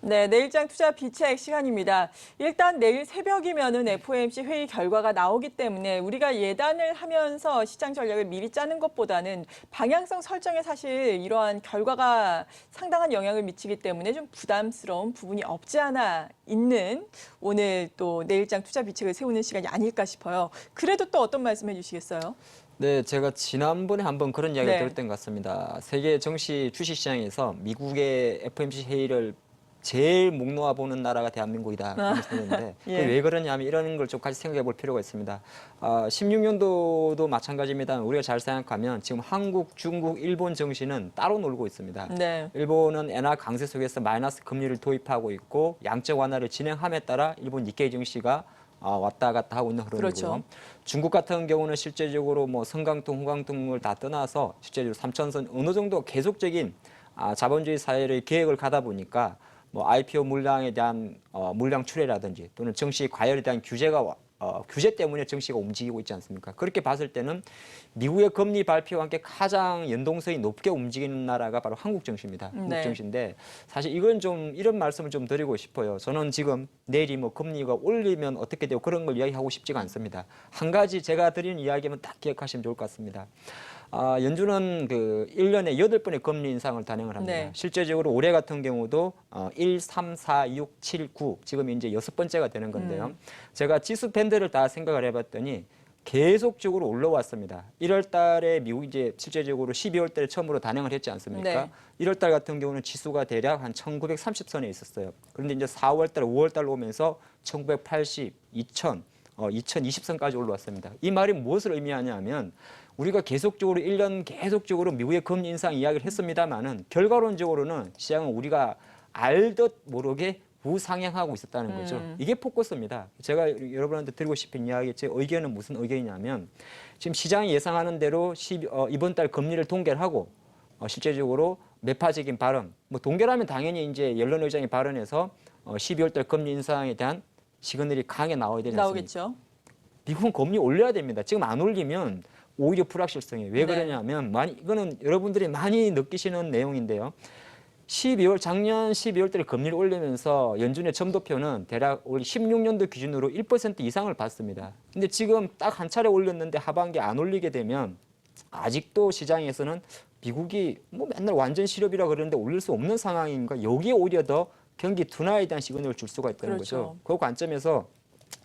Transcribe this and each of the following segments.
네, 내일장 투자 비책 시간입니다. 일단 내일 새벽이면은 FOMC 회의 결과가 나오기 때문에 우리가 예단을 하면서 시장 전략을 미리 짜는 것보다는 방향성 설정에 사실 이러한 결과가 상당한 영향을 미치기 때문에 좀 부담스러운 부분이 없지 않아 있는 오늘 또 내일장 투자 비책을 세우는 시간이 아닐까 싶어요. 그래도 또 어떤 말씀 해주시겠어요? 네, 제가 지난번에 한번 그런 이야기를 네. 들었던 것 같습니다. 세계 증시 주식시장에서 미국의 FOMC 회의를 제일 목 놓아 보는 나라가 대한민국이다. 그런 말씀드렸는데 예. 그게 왜 그러냐면 이런 걸 좀 같이 생각해 볼 필요가 있습니다. 16년도도 마찬가지입니다. 우리가 잘 생각하면 지금 한국, 중국, 일본 증시는 따로 놀고 있습니다. 네. 일본은 엔화 강세 속에서 마이너스 금리를 도입하고 있고 양적 완화를 진행함에 따라 일본 니케이 증시가 왔다 갔다 하고 있는 흐름이고요. 그렇죠. 중국 같은 경우는 실제적으로 뭐 성강통, 후강통을 다 떠나서 실제로 3천선 어느 정도 계속적인 자본주의 사회의 계획을 가다 보니까 뭐 IPO 물량에 대한 물량 출회라든지 또는 증시 과열에 대한 규제 때문에 증시가 움직이고 있지 않습니까? 그렇게 봤을 때는 미국의 금리 발표와 함께 가장 연동성이 높게 움직이는 나라가 바로 한국 증시입니다. 한국 네. 증시인데 사실 이건 좀 이런 말씀을 좀 드리고 싶어요. 저는 지금 내일이 뭐 금리가 올리면 어떻게 되고 그런 걸 이야기하고 싶지가 않습니다. 한 가지 제가 드리는 이야기만 딱 기억하시면 좋을 것 같습니다. 연준은 그 1년에 8번의 금리 인상을 단행을 합니다. 네. 실제적으로 올해 같은 경우도 1, 3, 4, 6, 7, 9 지금 이제 6번째가 되는 건데요. 제가 지수 밴드를 다 생각을 해봤더니 계속적으로 올라왔습니다. 1월 달에 미국이 이제 실제적으로 12월 달에 처음으로 단행을 했지 않습니까? 네. 1월 달 같은 경우는 지수가 대략 한 1930선에 있었어요. 그런데 이제 4월 달, 5월 달로 오면서 1980, 2000, 2020선까지 올라왔습니다. 이 말이 무엇을 의미하냐면 우리가 계속적으로 1년 계속적으로 미국의 금리 인상 이야기를 했습니다만은 결과론적으로는 시장은 우리가 알듯 모르게 우상향하고 있었다는 거죠. 이게 포커스입니다. 제가 여러분한테 드리고 싶은 이야기, 제 의견은 무슨 의견이냐면 지금 시장이 예상하는 대로 이번 달 금리를 동결하고 실제적으로 매파적인 발언, 뭐 동결하면 당연히 이제 옐런 의장이 발언해서 12월 달 금리 인상에 대한 시그널이 강하게 나와야 되지 않습니까? 나오겠죠. 미국은 금리 올려야 됩니다. 지금 안 올리면 오히려 불확실성이에요. 왜 그러냐면 이거는 여러분들이 많이 느끼시는 내용인데요. 작년 12월 달에 금리를 올리면서 연준의 점도표는 대략 올 16년도 기준으로 1% 이상을 받습니다. 근데 지금 딱 한 차례 올렸는데 하반기 안 올리게 되면 아직도 시장에서는 미국이 뭐 맨날 완전 실업이라 그러는데 올릴 수 없는 상황인가, 여기에 오히려 더 경기 둔화에 대한 시그널을 줄 수가 있다는 그렇죠. 거죠. 그 관점에서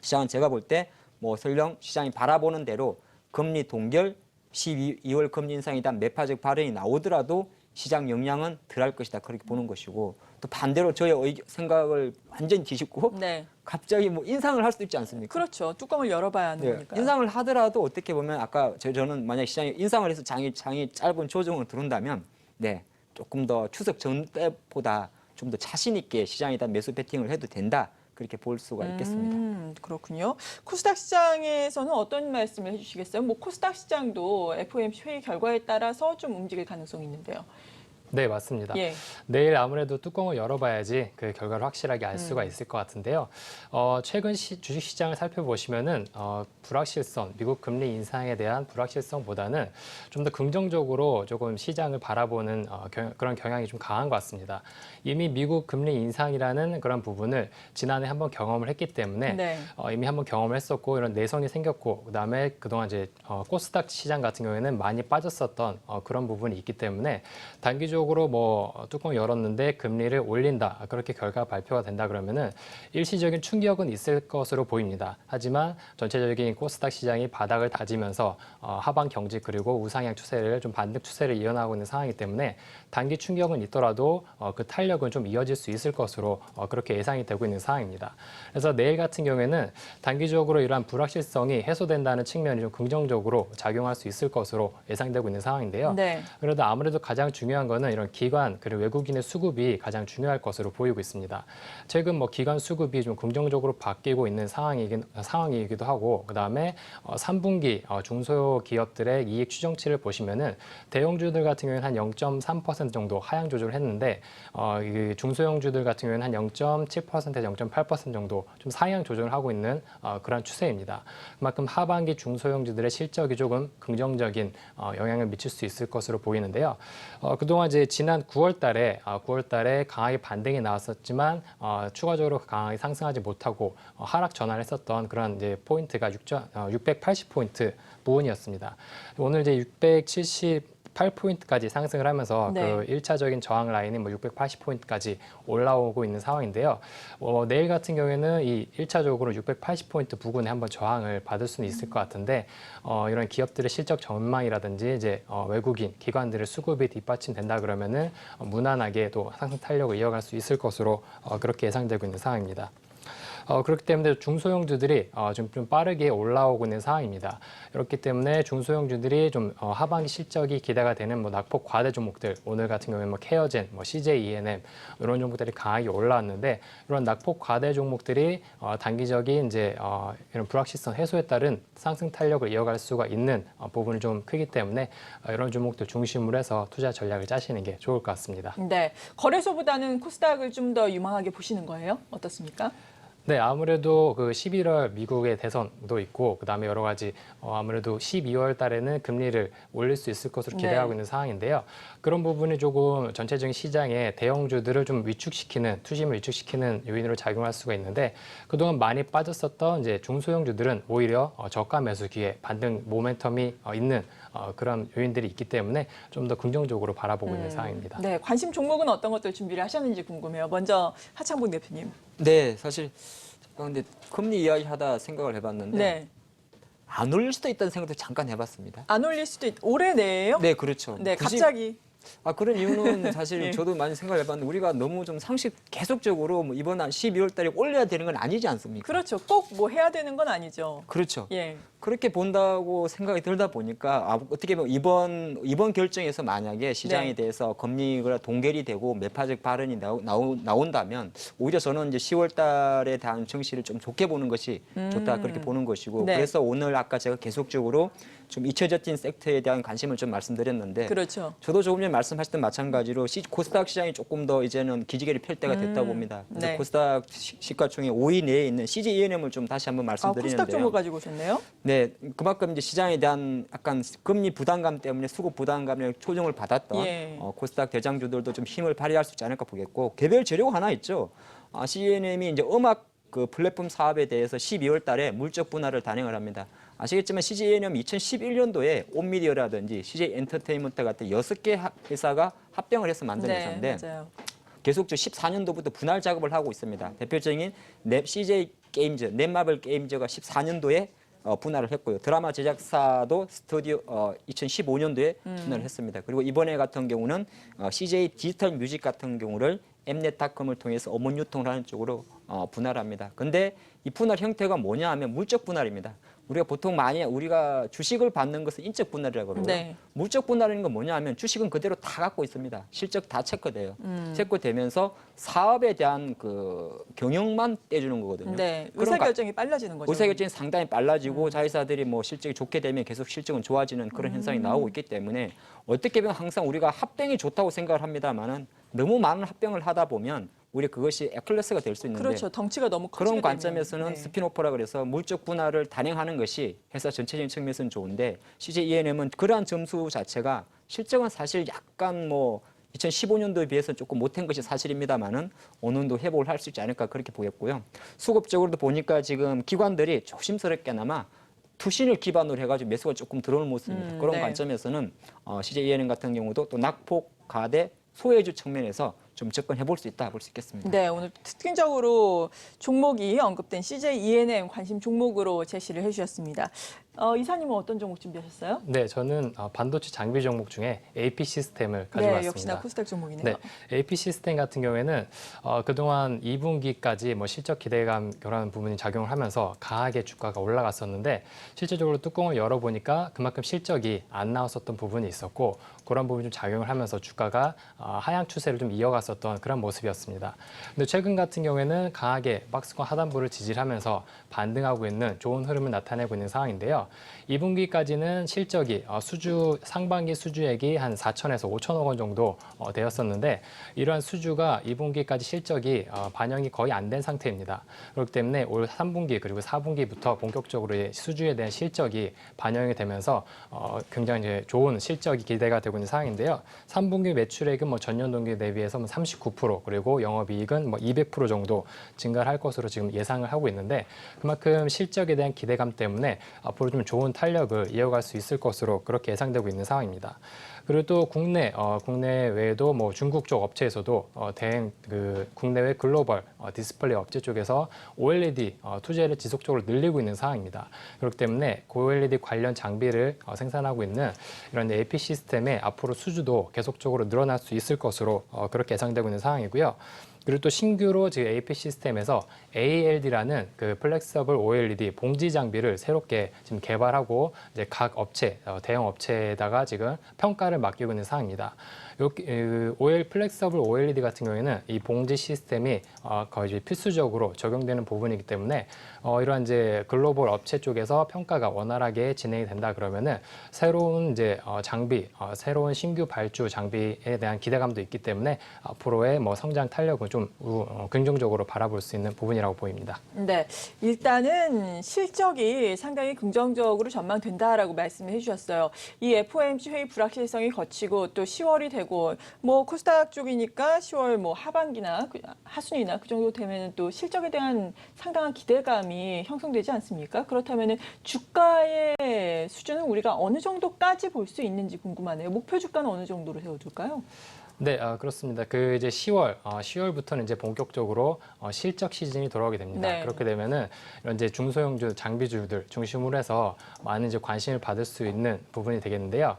시장은 제가 볼 때 뭐 설령 시장이 바라보는 대로 금리 동결, 12월 금리 인상에 대한 매파적 발언이 나오더라도 시장 영향은 덜할 것이다, 그렇게 보는 것이고, 또 반대로 저의 생각을 완전히 뒤집고 네. 갑자기 뭐 인상을 할 수도 있지 않습니까? 그렇죠. 뚜껑을 열어봐야 하는 네, 거니까요. 인상을 하더라도 어떻게 보면 아까 저는 만약 시장이 인상을 해서 장이 짧은 조정을 들어온다면 조금 더 추석 전 때보다 좀 더 자신 있게 시장에 대한 매수 배팅을 해도 된다, 그렇게 볼 수가 있겠습니다. 그렇군요. 코스닥 시장에서는 어떤 말씀을 해주시겠어요? 뭐 코스닥 시장도 FOMC 회의 결과에 따라서 좀 움직일 가능성이 있는데요. 네, 맞습니다. 예. 내일 아무래도 뚜껑을 열어봐야지 그 결과를 확실하게 알 수가 있을 것 같은데요. 최근 주식시장을 살펴보시면은 불확실성, 미국 금리 인상에 대한 불확실성보다는 좀 더 긍정적으로 조금 시장을 바라보는 그런 경향이 좀 강한 것 같습니다. 이미 미국 금리 인상이라는 그런 부분을 지난해 한번 경험을 했기 때문에 네. 이미 한번 경험을 했었고 이런 내성이 생겼고, 그다음에 그동안 이제 코스닥 시장 같은 경우에는 많이 빠졌었던 그런 부분이 있기 때문에 단기적으로 뭐 뚜껑 열었는데 금리를 올린다, 그렇게 결과 발표가 된다 그러면은 일시적인 충격은 있을 것으로 보입니다. 하지만 전체적인 코스닥 시장이 바닥을 다지면서 하방 경직 그리고 우상향 추세를 좀 반등 추세를 이어나가고 있는 상황이기 때문에 단기 충격은 있더라도 그 탄력은 좀 이어질 수 있을 것으로 그렇게 예상이 되고 있는 상황입니다. 그래서 내일 같은 경우에는 단기적으로 이러한 불확실성이 해소된다는 측면이 좀 긍정적으로 작용할 수 있을 것으로 예상되고 있는 상황인데요. 네. 그래도 아무래도 가장 중요한 거는 이런 기관 그리고 외국인의 수급이 가장 중요할 것으로 보이고 있습니다. 최근 뭐 기관 수급이 좀 긍정적으로 바뀌고 있는 상황이기도 하고, 그다음에 3분기 중소형 기업들의 이익 추정치를 보시면은 대형주들 같은 경우에는 한 0.3% 정도 하향 조절을 했는데 중소형주들 같은 경우에는 한 0.7%에서 0.8% 정도 좀 상향 조절을 하고 있는 그런 추세입니다. 그만큼 하반기 중소형주들의 실적이 조금 긍정적인 영향을 미칠 수 있을 것으로 보이는데요. 그동안 이제 지난 9월 달에 강하게 반등이 나왔었지만 추가적으로 강하게 상승하지 못하고 하락 전환했었던 그런 이제 포인트가 680포인트 부근이었습니다. 오늘 이제 678포인트까지 상승을 하면서 네. 그 1차적인 저항 라인이 뭐 680포인트까지 올라오고 있는 상황인데요. 내일 같은 경우에는 이 1차적으로 680포인트 부근에 한번 저항을 받을 수는 있을 것 같은데 이런 기업들의 실적 전망이라든지 이제 외국인 기관들의 수급이 뒷받침된다 그러면은 무난하게 또 상승 탄력을 이어갈 수 있을 것으로 그렇게 예상되고 있는 상황입니다. 그렇기 때문에 중소형주들이 좀 빠르게 올라오고 있는 상황입니다. 그렇기 때문에 중소형주들이 좀 하반기 실적이 기대가 되는 뭐 낙폭 과대 종목들, 오늘 같은 경우에 뭐 케어젠, 뭐 CJ E&M 이런 종목들이 강하게 올라왔는데 이런 낙폭 과대 종목들이 단기적인 이제 이런 불확실성 해소에 따른 상승 탄력을 이어갈 수가 있는 부분이 좀 크기 때문에 이런 종목들 중심으로 해서 투자 전략을 짜시는 게 좋을 것 같습니다. 네, 거래소보다는 코스닥을 좀 더 유망하게 보시는 거예요? 어떻습니까? 네, 아무래도 그 11월 미국의 대선도 있고 그다음에 여러 가지 아무래도 12월 달에는 금리를 올릴 수 있을 것으로 기대하고 네. 있는 상황인데요. 그런 부분이 조금 전체적인 시장의 대형주들을 좀 위축시키는 투심을 위축시키는 요인으로 작용할 수가 있는데 그동안 많이 빠졌었던 이제 중소형주들은 오히려 저가 매수 기회, 반등 모멘텀이 있는 그런 요인들이 있기 때문에 좀 더 긍정적으로 바라보고 있는 상황입니다. 네, 관심 종목은 어떤 것들 준비를 하셨는지 궁금해요. 먼저 하창봉 대표님. 네, 사실 근데 금리 이야기하다 생각을 해봤는데 네, 안 올릴 수도 있다는 생각도 잠깐 해봤습니다. 안 올릴 수도 올해 내에요? 네, 그렇죠. 네, 굳이 갑자기. 그런 이유는 사실 예. 저도 많이 생각을 해봤는데 우리가 너무 좀 상식 계속적으로 뭐 이번 한 12월 달에 올려야 되는 건 아니지 않습니까? 그렇죠. 꼭 뭐 해야 되는 건 아니죠. 그렇죠. 예. 그렇게 본다고 생각이 들다 보니까 어떻게 보면 이번 결정에서 만약에 시장에 네. 대해서 금리가 동결이 되고 매파적 발언이 나온다면 오히려 저는 이제 10월 달에 대한 정시를 좀 좋게 보는 것이 좋다 그렇게 보는 것이고 네. 그래서 오늘 아까 제가 계속적으로 좀 잊혀졌던 섹터에 대한 관심을 좀 말씀드렸는데 그렇죠. 저도 조금 전에 말씀하셨던 마찬가지로 코스닥 시장이 조금 더 이제는 기지개를 펼 때가 됐다고 봅니다. 그래서 네. 코스닥 시가총액 5위 내에 있는 CJ E&M을 좀 다시 한번 코스닥 말씀드리는데요. 종목 가지고 오셨네요. 네, 그만큼 이제 시장에 대한 약간 금리 부담감 때문에 수급 부담감에 초정을 받았던 예. 코스닥 대장주들도 좀 힘을 발휘할 수 있지 않을까 보겠고 개별 재료가 하나 있죠. CNM이 이제 음악 그 플랫폼 사업에 대해서 12월 달에 물적 분할을 단행을 합니다. 아시겠지만 CJ&M 2011년도에 온미디어라든지 CJ 엔터테인먼트 같은 6개 회사가 합병을 해서 만든 네, 회사인데 맞아요. 계속 14년도부터 분할 작업을 하고 있습니다. 대표적인 CJ 게임즈, 넷마블 게임즈가 14년도에 분할을 했고요. 드라마 제작사도 스튜디오 2015년도에 분할을 했습니다. 그리고 이번에 같은 경우는 CJ 디지털 뮤직 같은 경우를 엠넷닷컴을 통해서 어문 유통을 하는 쪽으로 분할합니다. 근데 이 분할 형태가 뭐냐 하면 물적 분할입니다. 우리가 보통 우리가 주식을 받는 것은 인적 분할이라고 그러고요. 네. 물적 분할인 건 뭐냐 하면 주식은 그대로 다 갖고 있습니다. 실적 다 체크돼요. 체크되면서 사업에 대한 그 경영만 떼주는 거거든요. 네, 그런 의사결정이 빨라지는 거죠. 의사결정이 상당히 빨라지고 자회사들이 뭐 실적이 좋게 되면 계속 실적은 좋아지는 그런 현상이 나오고 있기 때문에 어떻게 보면 항상 우리가 합병이 좋다고 생각을 합니다만은 너무 많은 합병을 하다 보면 우리 그것이 에클래스가 될 수 있는데 그렇죠. 덩치가 너무 커지게 그런 되면. 관점에서는 네. 스피노프라 그래서 물적 분할을 단행하는 것이 회사 전체적인 측면에서는 좋은데 CJ E&M은 그러한 점수 자체가 실적은 사실 약간 뭐 2015년도에 비해서 조금 못한 것이 사실입니다만은 어느 정도 회복을 할 수 있지 않을까 그렇게 보겠고요. 수급적으로도 보니까 지금 기관들이 조심스럽게나마 투신을 기반으로 해가지고 매수가 조금 들어오는 모습입니다. 그런 네. 관점에서는 CJ E&M 같은 경우도 또 낙폭, 가대, 소외주 측면에서 좀 접근해 볼 수 있다 볼 수 있겠습니다. 네, 오늘 특징적으로 종목이 언급된 CJ E&M 관심 종목으로 제시를 해주셨습니다. 이사님은 어떤 종목 준비하셨어요? 네, 저는 반도체 장비 종목 중에 AP 시스템을 가지고 네, 왔습니다. 역시나 코스닥 종목이네요. 네, AP 시스템 같은 경우에는 그동안 2분기까지 뭐 실적 기대감 그런 부분이 작용을 하면서 강하게 주가가 올라갔었는데 실질적으로 뚜껑을 열어보니까 그만큼 실적이 안 나왔었던 부분이 있었고 그런 부분이 좀 작용을 하면서 주가가 하향 추세를 좀 이어갔 좋았었던 그런 모습이었습니다. 근데 최근 같은 경우에는 강하게 박스권 하단부를 지지하면서 반등하고 있는 좋은 흐름을 나타내고 있는 상황인데요. 2분기까지는 실적이 상반기 수주액이 한 4천에서 5천억 원 정도 되었었는데 이러한 수주가 2분기까지 실적이 반영이 거의 안 된 상태입니다. 그렇기 때문에 올 3분기 그리고 4분기부터 본격적으로 수주에 대한 실적이 반영이 되면서 굉장히 이제 좋은 실적이 기대가 되고 있는 상황인데요. 3분기 매출액은 뭐 전년 동기 대비해서 39% 그리고 영업이익은 200% 정도 증가를 할 것으로 지금 예상을 하고 있는데 그만큼 실적에 대한 기대감 때문에 앞으로 좀 좋은 탄력을 이어갈 수 있을 것으로 그렇게 예상되고 있는 상황입니다. 그리고 또 국내 외에도 뭐 중국 쪽 업체에서도 국내외 글로벌 디스플레이 업체 쪽에서 OLED 투자를 지속적으로 늘리고 있는 상황입니다. 그렇기 때문에 OLED 관련 장비를 생산하고 있는 이런 AP 시스템의 앞으로 수주도 계속적으로 늘어날 수 있을 것으로 그렇게 예상되고 있는 상황이고요. 그리고 또 신규로 지금 AP 시스템에서 ALD라는 그 플렉서블 OLED 봉지 장비를 새롭게 지금 개발하고 이제 각 업체, 대형 업체에다가 지금 평가를 맡기고 있는 상황입니다. 플렉서블 OLED 같은 경우에는 이 봉지 시스템이 거의 이제 필수적으로 적용되는 부분이기 때문에 이러한 이제 글로벌 업체 쪽에서 평가가 원활하게 진행이 된다 그러면은 새로운 이제 새로운 신규 발주 장비에 대한 기대감도 있기 때문에 앞으로의 뭐 성장 탄력은 좀 긍정적으로 바라볼 수 있는 부분이라고 보입니다. 네, 일단은 실적이 상당히 긍정적으로 전망된다라고 말씀을 해주셨어요. 이 FOMC 회의 불확실성이 거치고 또 10월이 되고 뭐 코스닥 쪽이니까 10월 뭐 하반기나 하순이나 그 정도 되면 또 실적에 대한 상당한 기대감이 형성되지 않습니까? 그렇다면 주가의 수준은 우리가 어느 정도까지 볼 수 있는지 궁금하네요. 목표 주가는 어느 정도로 세워둘까요? 네, 그렇습니다. 이제 10월부터는 이제 본격적으로 실적 시즌이 돌아오게 됩니다. 네. 그렇게 되면은 이런 이제 중소형주, 장비주들 중심으로 해서 많은 이제 관심을 받을 수 있는 부분이 되겠는데요.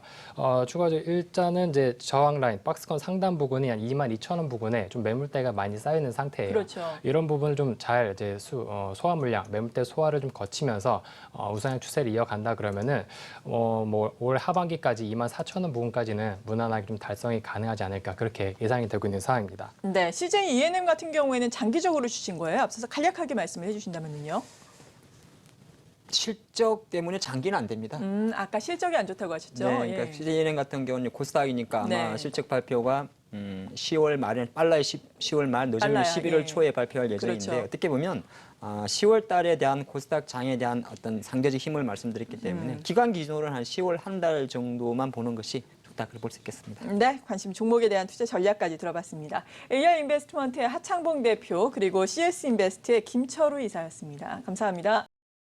추가적으로 일단은 이제 저항 라인, 박스권 상단 부분이 한 22,000원 부근에 좀 매물대가 많이 쌓여 있는 상태예요. 그렇죠. 이런 부분을 좀 잘 이제 소화 물량, 매물대 소화를 좀 거치면서 우상향 추세를 이어간다 그러면은 뭐 올 하반기까지 24,000원 부근까지는 무난하게 좀 달성이 가능하지 않을까. 그렇게 예상이 되고 있는 상황입니다. 네, CJ ENM 같은 경우에는 장기적으로 주신 거예요. 앞서서 간략하게 말씀을 해주신다면요. 실적 때문에 장기는 안 됩니다. 아까 실적이 안 좋다고 하셨죠? 네, 그러니까 예. CJ은행 같은 경우는 코스닥이니까 아마 네. 실적 발표가 10월 말에 빨라야 10월 말 늦으면 빨라야, 11월 예. 초에 발표할 예정인데 그렇죠. 어떻게 보면 10월 달에 대한 코스닥 장에 대한 어떤 상대적 힘을 말씀드렸기 때문에 기간 기준으로는 한 10월 한 달 정도만 보는 것이 좋다 그렇게 볼 수 있겠습니다. 네, 관심 종목에 대한 투자 전략까지 들어봤습니다. AI 인베스트먼트의 하창봉 대표 그리고 CS 인베스트의 김철우 이사였습니다. 감사합니다.